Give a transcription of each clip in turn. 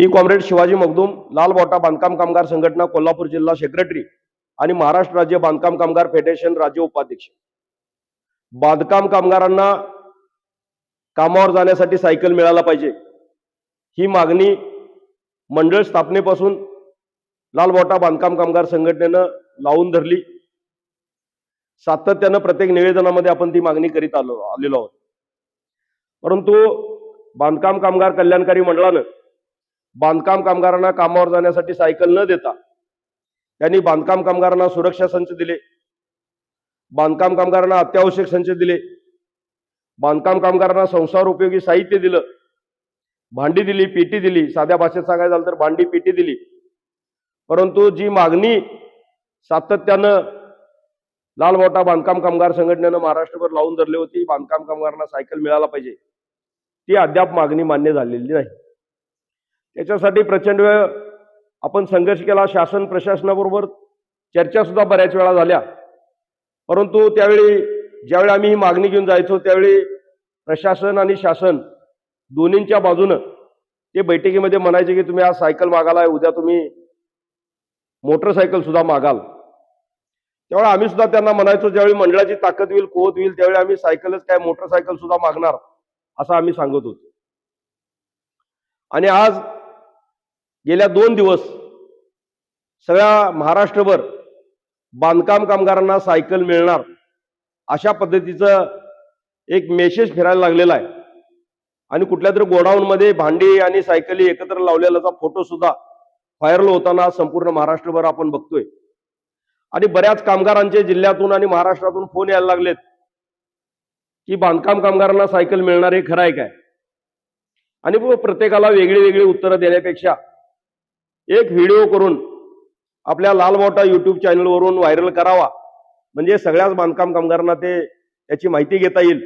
मी comrade Shivaji Magdum, लाल बोटा बांधकाम कामगार संघटना कोल्हापूर जिल्हा सेक्रेटरी आणि महाराष्ट्र राज्य बांधकाम कामगार फेडरेशन राज्य उपाध्यक्ष। बांधकाम कामगारांना कामावर जाण्यासाठी सायकल मिळायला पाहिजे ही मागणी मंडळ स्थापनेपासून लाल बोटा बांधकाम कामगार संघटनेनं लावून धरली। सातत्यानं प्रत्येक निवेदनामध्ये आपण ती मागणी करीत आलेलो आहोत। परंतु बांधकाम कामगार कल्याणकारी मंडळानं बांधकाम कामगारांना कामावर जाण्यासाठी सायकल न देता त्यांनी बांधकाम कामगारांना सुरक्षा संच दिले, बांधकाम कामगारांना अत्यावश्यक संच दिले, बांधकाम कामगारांना संसार उपयोगी साहित्य दिलं, भांडी दिली, पेटी दिली, साध्या भाषेत सांगायचं झालं तर भांडी पेटी दिली। परंतु जी मागणी सातत्यानं लाल बोटा बांधकाम कामगार संघटनेनं महाराष्ट्रभर लावून धरली होती, बांधकाम कामगारांना सायकल मिळायला पाहिजे, ती अद्याप मागणी मान्य झालेली नाही। त्याच्यासाठी प्रचंड वेळ आपण संघर्ष केला, शासन प्रशासनाबरोबर चर्चा सुद्धा बऱ्याच वेळा झाल्या। परंतु त्यावेळी ज्यावेळी आम्ही ही मागणी घेऊन जायचो त्यावेळी प्रशासन आणि शासन दोन्हींच्या बाजूनं ते बैठकीमध्ये म्हणायचे की तुम्ही आज सायकल मागालाय, उद्या तुम्ही मोटरसायकल सुद्धा मागाल। त्यावेळी आम्ही सुद्धा त्यांना म्हणायचो ज्यावेळी मंडळाची ताकद होईल, कुवत होईल त्यावेळी आम्ही सायकलच काय मोटरसायकल सुद्धा मागणार असं आम्ही सांगत होतो। आणि आज गेल्या 2 दिवस सगळ्या महाराष्ट्रभर बांधकाम कामगारांना सायकल मिळणार अशा पद्धतीचं एक मेसेज फिरायला लागलेला आहे। आणि कुठल्या तरी गोडाऊनमध्ये भांडी आणि सायकली एकत्र लावलेल्याचा फोटो सुद्धा व्हायरल होताना संपूर्ण महाराष्ट्रभर आपण बघतोय। आणि बऱ्याच कामगारांचे जिल्ह्यातून आणि महाराष्ट्रातून फोन यायला लागलेत की बांधकाम कामगारांना सायकल मिळणार हे खरं आहे काय? आणि प्रत्येकाला वेगळी वेगळी उत्तरं देण्यापेक्षा एक व्हिडिओ करून आपल्या लाल बोटा YouTube चॅनलवरून व्हायरल करावा, म्हणजे सगळ्याच बांधकाम कामगारांना त्याची माहिती घेता येईल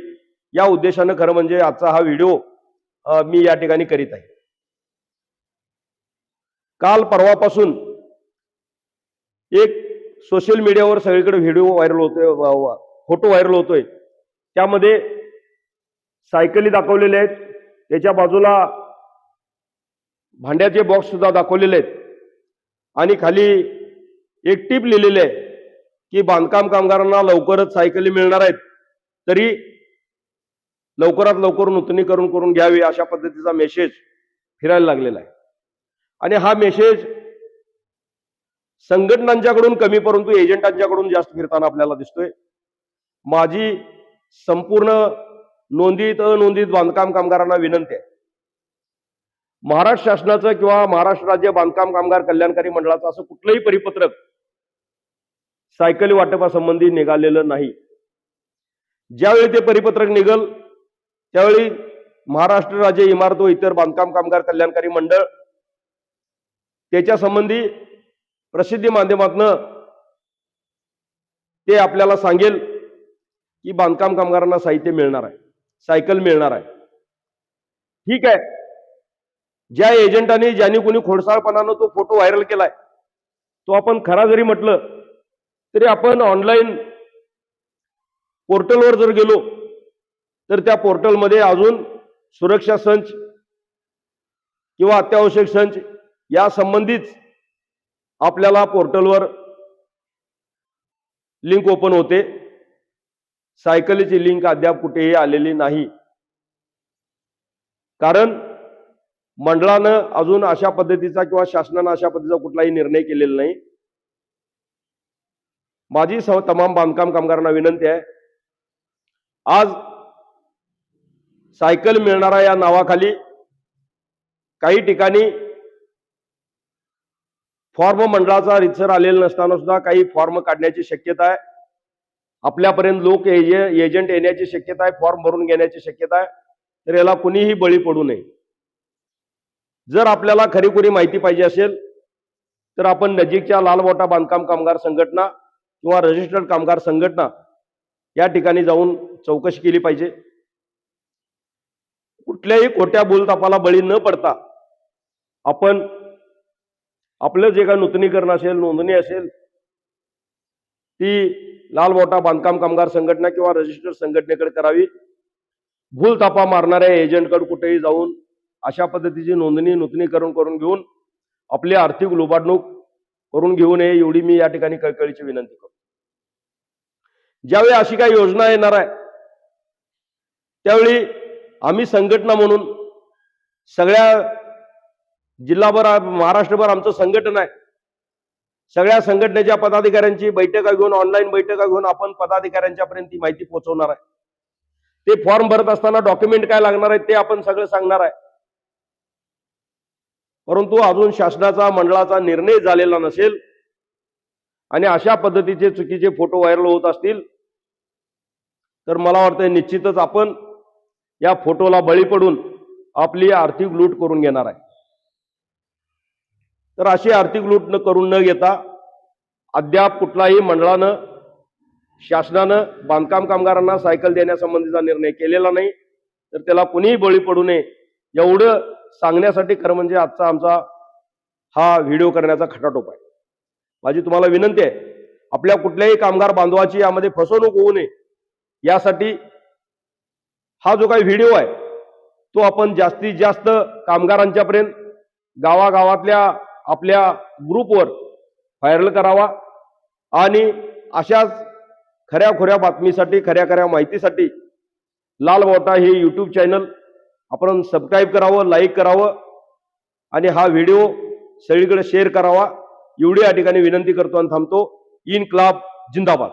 या उद्देशानं खरं म्हणजे आजचा हा व्हिडिओ मी या ठिकाणी करीत आहे। काल परवापासून एक सोशल मीडियावर सगळीकडे व्हिडिओ व्हायरल होतोय, फोटो व्हायरल होतोय। त्यामध्ये सायकली दाखवलेले आहेत, त्याच्या बाजूला भांड्याचे बॉक्स सुद्धा दाखवलेले आहेत आणि खाली एक टिप लिहिलेली आहे की बांधकाम कामगारांना लवकरच सायकली मिळणार आहेत, तरी लवकरात लवकर नूतनीकरण करून घ्यावी अशा पद्धतीचा मेसेज फिरायला लागलेला आहे। आणि हा मेसेज संघटनांच्याकडून कमी परंतु एजंटांच्याकडून जास्त फिरताना आपल्याला दिसतोय। माझी संपूर्ण नोंदीत अनोंदीत बांधकाम कामगारांना विनंती आहे, महाराष्ट्र शासनाचं किंवा महाराष्ट्र राज्य बांधकाम कामगार कल्याणकारी मंडळाचं असं कुठलंही परिपत्रक सायकली वाटपासंबंधी निघालेलं नाही। ज्यावेळी ते परिपत्रक निघल त्यावेळी महाराष्ट्र राज्य इमारत व इतर बांधकाम कामगार कल्याणकारी मंडळ त्याच्या संबंधी प्रसिद्धी माध्यमातून ते आपल्याला सांगेल की बांधकाम कामगारांना साहित्य मिळणार आहे, सायकल मिळणार आहे। ठीक आहे, ज्या एजंटांनी ज्यांनी कोणी खोडसाळपणानं तो फोटो व्हायरल केलाय तो आपण खरा जरी म्हटलं तरी आपण ऑनलाईन पोर्टलवर जर गेलो तर त्या पोर्टलमध्ये अजून सुरक्षा संच किंवा अत्यावश्यक संच या संबंधीच आपल्याला पोर्टलवर लिंक ओपन होते। सायकलीची लिंक अद्याप कुठेही आलेली नाही, कारण मंडळानं अजून अशा पद्धतीचा किंवा शासनानं अशा पद्धतीचा कुठलाही निर्णय केलेला नाही। माझी तमाम बांधकाम कामगारांना विनंती आहे, आज सायकल मिळणारा या नावाखाली काही ठिकाणी फॉर्म मंडळाचा रितसर आलेला नसताना सुद्धा काही फॉर्म काढण्याची शक्यता आहे, आपल्यापर्यंत लोक एजंट येण्याची शक्यता आहे, फॉर्म भरून घेण्याची शक्यता आहे। तर याला कुणीही बळी पडू नये। जर आपल्याला खरीखुरी माहिती पाहिजे असेल तर आपण नजीकच्या लाल बोटा बांधकाम कामगार संघटना किंवा रजिस्टर्ड कामगार संघटना या ठिकाणी जाऊन चौकशी केली पाहिजे। कुठल्याही खोट्या बोलतापाला बळी न पडता आपण आपलं जे काही नूतनीकरण असेल, नोंदणी असेल, ती लाल बोटा बांधकाम कामगार संघटना किंवा रजिस्टर्ड संघटनेकडे करावी। भूलथापा मारणाऱ्या एजंटकडे कुठेही जाऊन अशा पद्धतीची नोंदणी नूतनीकरण करून घेऊन आपली आर्थिक लुबाडणूक करून घेऊ नये एवढी मी या ठिकाणी कळकळीची विनंती करतो. ज्यावेळी अशी काही योजना येणार आहे त्यावेळी आम्ही संघटना म्हणून सगळ्या जिल्हाभर महाराष्ट्रभर आमचं संघटन आहे. सगळ्या संघटनेच्या पदाधिकाऱ्यांची बैठका घेऊन ऑनलाईन बैठका घेऊन आपण पदाधिकाऱ्यांच्यापर्यंत ती माहिती पोहोचवणार आहे. ते फॉर्म भरत असताना डॉक्युमेंट काय लागणार आहे ते आपण सगळं सांगणार आहे. परंतु अजून शासनाचा मंडळाचा निर्णय झालेला नसेल आणि अशा पद्धतीचे चुकीचे फोटो व्हायरल होत असतील तर मला वाटतं निश्चितच आपण या फोटोला बळी पडून आपली आर्थिक लूट करून घेणार आहे. तर अशी आर्थिक लूट करून न घेता अद्याप कुठलाही मंडळानं शासनानं बांधकाम कामगारांना सायकल देण्यासंबंधीचा निर्णय केलेला नाही. तर त्याला कुणीही बळी पडू नये एवढं सांगण्यासाठी खरं म्हणजे आजचा आमचा हा व्हिडिओ करण्याचा खटाटोप आहे. माझी तुम्हाला विनंती आहे आपल्या कुठल्याही कामगार बांधवाची यामध्ये फसवणूक होऊ नये यासाठी हा जो काही व्हिडिओ आहे तो आपण जास्तीत जास्त कामगारांच्यापर्यंत गावागावातल्या आपल्या ग्रुपवर व्हायरल करावा आणि अशाच खऱ्या बातमीसाठी खऱ्या माहितीसाठी लाल मोठा हे YouTube चॅनल आपण सबस्क्राईब करावं, लाईक करावं आणि हा व्हिडिओ सगळीकडे शेअर करावा एवढी या ठिकाणी विनंती करतो आणि थांबतो. इन्क्लाब जिंदाबाद.